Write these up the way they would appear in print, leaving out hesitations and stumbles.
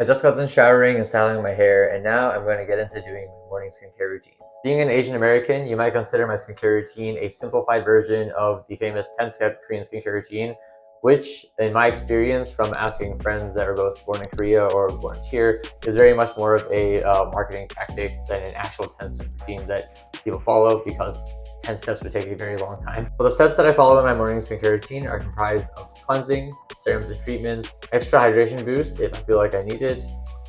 I just got done showering and styling my hair, and now I'm going to get into doing my morning skincare routine. Being an Asian American, you might consider my skincare routine a simplified version of the famous 10-step Korean skincare routine, which, in my experience from asking friends that are both born in Korea or born here, is very much more of a marketing tactic than an actual 10-step routine that people follow, because 10 steps would take a very long time. Well, the steps that I follow in my morning skincare routine are comprised of cleansing, serums and treatments, extra hydration boost if I feel like I need it,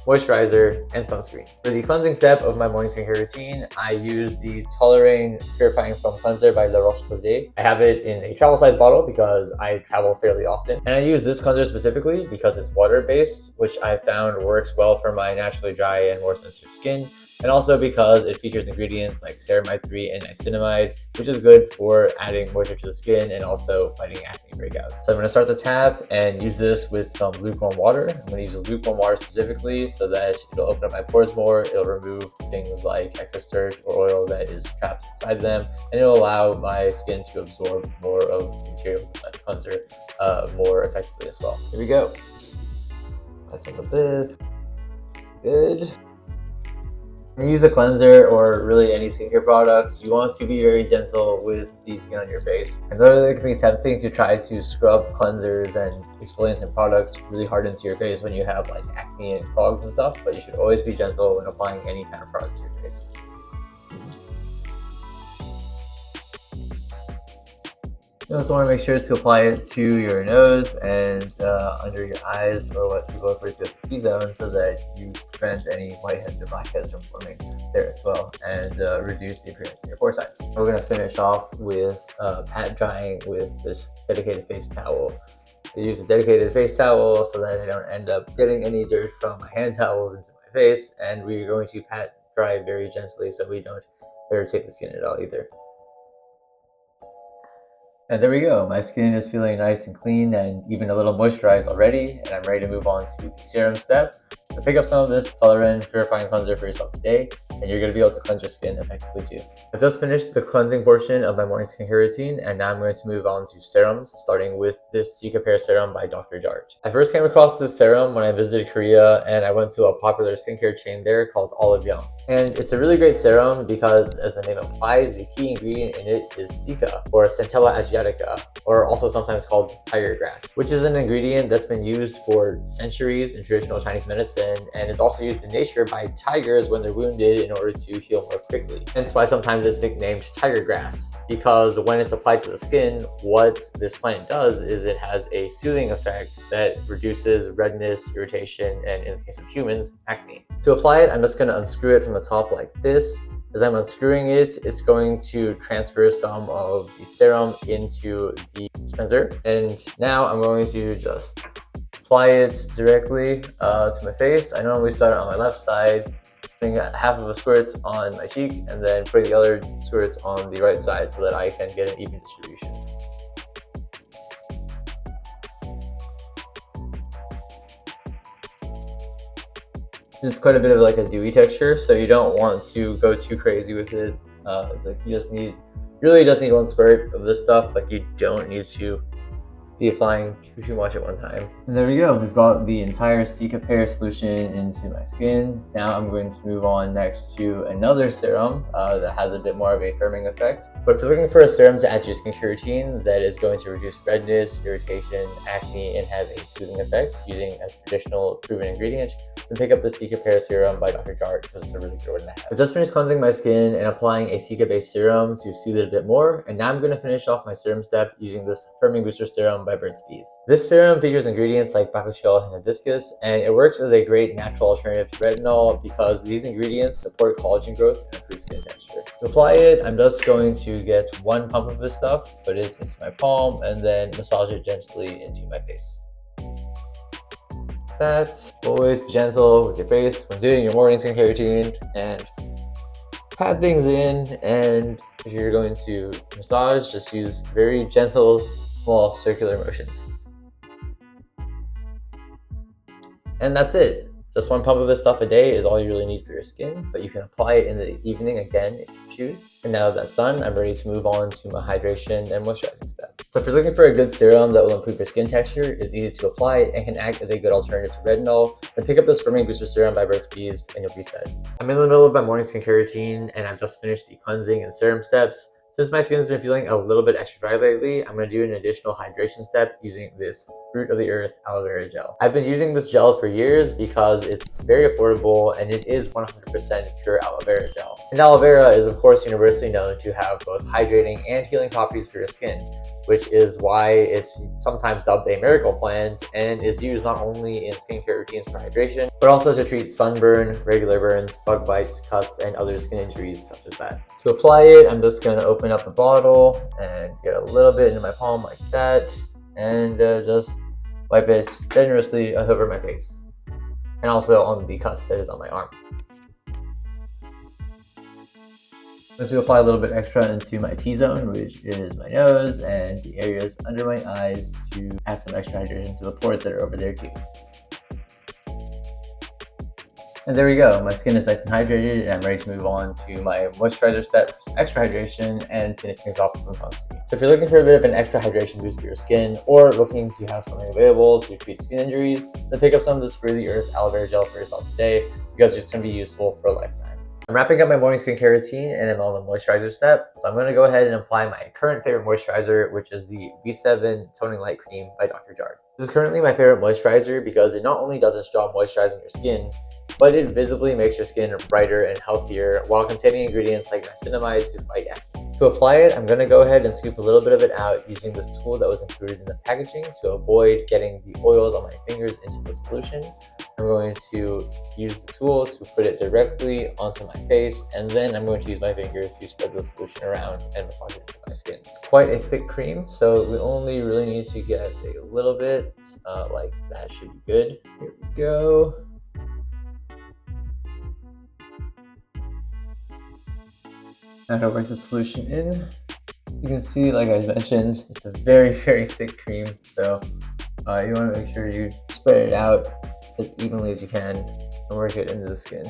moisturizer, and sunscreen. For the cleansing step of my morning skincare routine, I use the Toleraine Purifying Foam Cleanser by La Roche-Posay. I have it in a travel size bottle because I travel fairly often. And I use this cleanser specifically because it's water-based, which I found works well for my naturally dry and more sensitive skin, and also because it features ingredients like ceramide 3 and niacinamide, which is good for adding moisture to the skin and also fighting acne breakouts. So I'm going to start the tap and use this with some lukewarm water. I'm going to use the lukewarm water specifically so that it'll open up my pores more, it'll remove things like excess dirt or oil that is trapped inside them, and it'll allow my skin to absorb more of the materials inside the cleanser more effectively as well. Here we go. Let's look at this. Good. When you use a cleanser or really any skincare products, you want to be very gentle with the skin on your face. I know it can be tempting to try to scrub cleansers and exfoliants and products really hard into your face when you have like acne and clogs and stuff, but you should always be gentle when applying any kind of product to your face. You also want to make sure to apply it to your nose and under your eyes, or what people refer to as the T-zone, so that you prevent any whiteheads or blackheads from forming there as well, and reduce the appearance of your pore size. We're going to finish off with pat drying with this dedicated face towel. I use a dedicated face towel so that I don't end up getting any dirt from my hand towels into my face, and we're going to pat dry very gently so we don't irritate the skin at all either. And there we go. My skin is feeling nice and clean and even a little moisturized already, and I'm ready to move on to the serum step. So pick up some of this Toleraine Purifying Cleanser for yourself today, and you're going to be able to cleanse your skin effectively too. I've just finished the cleansing portion of my morning skincare routine, and now I'm going to move on to serums, starting with this Cookware serum by Dr. Jart. I first came across this serum when I visited Korea, and I went to a popular skincare chain there called Aloe. And it's a really great serum because, as the name implies, the key ingredient in it is cica, or Centella asiatica, or also sometimes called tiger grass, which is an ingredient that's been used for centuries in traditional Chinese medicine and is also used in nature by tigers when they're wounded in order to heal more quickly. Hence why sometimes it's nicknamed tiger grass, because when it's applied to the skin, what this plant does is it has a soothing effect that reduces redness, irritation, and in the case of humans, acne. To apply it, I'm just going to unscrew it from the top like this. As I'm unscrewing it, it's going to transfer some of the serum into the dispenser. And now I'm going to just apply it directly to my face. I normally start on my left side, putting half of a squirt on my cheek, and then putting the other squirt on the right side so that I can get an even distribution. It's quite a bit of like a dewy texture, so you don't want to go too crazy with it. Like you really just need one squirt of this stuff. Like you don't need to be applying too much at one time. And there we go. We've got the entire Cookware solution into my skin. Now I'm going to move on next to another serum that has a bit more of a firming effect. But if you're looking for a serum to add to your skincare routine that is going to reduce redness, irritation, acne, and have a soothing effect using a traditional proven ingredient, then pick up the Cookware serum by Dr. Jart because it's a really good one to have. I've just finished cleansing my skin and applying a Cica-based serum to soothe it a bit more, and now I'm going to finish off my serum step using this firming booster serum by Burt's Bees. This serum features ingredients like bakuchiol and hibiscus, and it works as a great natural alternative to retinol because these ingredients support collagen growth and improve skin texture. To apply it, I'm just going to get one pump of this stuff, put it into my palm, and then massage it gently into my face. Always be gentle with your face when doing your morning skincare routine, and pat things in. And if you're going to massage, just use very gentle, small circular motions. And that's it. Just one pump of this stuff a day is all you really need for your skin, but you can apply it in the evening again if you choose. And now that that's done, I'm ready to move on to my hydration and moisturizing step. So if you're looking for a good serum that will improve your skin texture, is easy to apply, and can act as a good alternative to retinol, then pick up this Firming Booster Serum by Burt's Bees and you'll be set. I'm in the middle of my morning skincare routine and I've just finished the cleansing and serum steps. Since my skin's been feeling a little bit extra dry lately, I'm going to do an additional hydration step using this Fruit of the Earth Aloe Vera gel. I've been using this gel for years because it's very affordable and it is 100% pure aloe vera gel. And aloe vera is of course universally known to have both hydrating and healing properties for your skin, which is why it's sometimes dubbed a miracle plant and is used not only in skincare routines for hydration, but also to treat sunburn, regular burns, bug bites, cuts, and other skin injuries such as that. To apply it, I'm just going to open up the bottle and get a little bit into my palm like that, and just wipe it generously over my face and also on the cut that is on my arm. I'm going to apply a little bit extra into my T-zone, which is my nose and the areas under my eyes, to add some extra hydration to the pores that are over there too. And there we go, my skin is nice and hydrated and I'm ready to move on to my moisturizer step for some extra hydration and finish things off with some sunscreen. So if you're looking for a bit of an extra hydration boost for your skin, or looking to have something available to treat skin injuries, then pick up some of this Fruit of the Earth Aloe Vera gel for yourself today, because it's going to be useful for a lifetime. I'm wrapping up my morning skincare routine and I'm on the moisturizer step, so I'm going to go ahead and apply my current favorite moisturizer, which is the V7 Toning Light Cream by Dr. Jart. This is currently my favorite moisturizer because it not only does its job moisturizing your skin, but it visibly makes your skin brighter and healthier while containing ingredients like niacinamide to fight acne. To apply it, I'm going to go ahead and scoop a little bit of it out using this tool that was included in the packaging to avoid getting the oils on my fingers into the solution. I'm going to use the tool to put it directly onto my face, and then I'm going to use my fingers to spread the solution around and massage it into my skin. It's quite a thick cream, so we only really need to get a little bit, like that should be good. Here we go. Now to work the solution in. You can see, like I mentioned, it's a very, very thick cream, so you want to make sure you spread it out as evenly as you can and work it into the skin.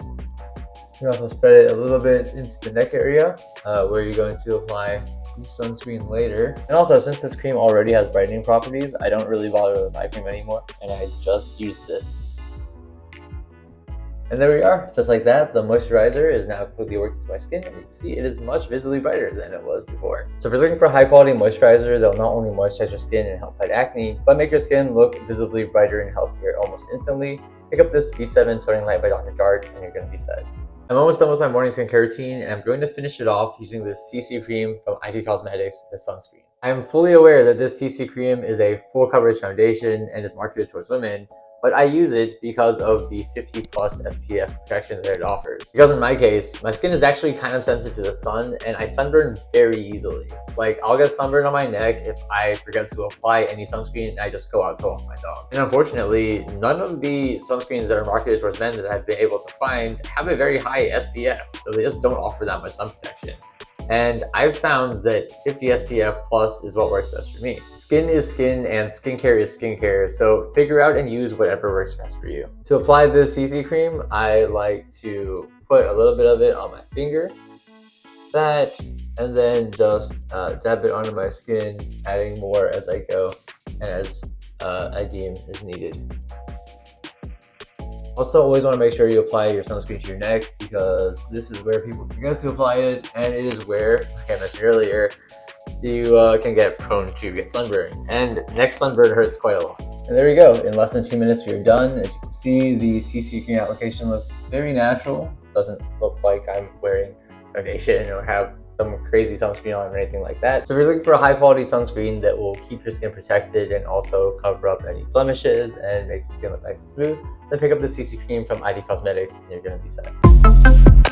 You can also spread it a little bit into the neck area where you're going to apply the sunscreen later. And also, since this cream already has brightening properties, I don't really bother with eye cream anymore, and I just use this. And there we are, just like that, the moisturizer is now completely working to my skin, and you can see it is much visibly brighter than it was before. So if you're looking for a high quality moisturizer that will not only moisturize your skin and help fight acne, but make your skin look visibly brighter and healthier almost instantly, pick up this V7 Toning Light by Dr. Jart and you're going to be set. I'm almost done with my morning skincare routine, and I'm going to finish it off using this CC cream from IT Cosmetics as sunscreen. I am fully aware that this CC cream is a full coverage foundation and is marketed towards women, but I use it because of the 50+ SPF protection that it offers. Because in my case, my skin is actually kind of sensitive to the sun and I sunburn very easily. Like, I'll get sunburned on my neck if I forget to apply any sunscreen and I just go out to walk my dog. And unfortunately, none of the sunscreens that are marketed towards men that I've been able to find have a very high SPF, so they just don't offer that much sun protection. And I've found that 50 SPF plus is what works best for me. Skin is skin and skincare is skincare, so figure out and use whatever works best for you. To apply this CC cream, I like to put a little bit of it on my finger, and then just dab it onto my skin, adding more as I go and as I deem is needed. Also, always want to make sure you apply your sunscreen to your neck, because this is where people forget to apply it, and it is where, like I mentioned earlier, you can get prone to get sunburn, and neck sunburn hurts quite a lot. And there we go, in less than 2 minutes we are done. As you can see, the CC cream application looks very natural. Doesn't look like I'm wearing foundation or have some crazy sunscreen on or anything like that. So if you're looking for a high quality sunscreen that will keep your skin protected and also cover up any blemishes and make your skin look nice and smooth, then pick up the CC cream from ID Cosmetics and you're going to be set.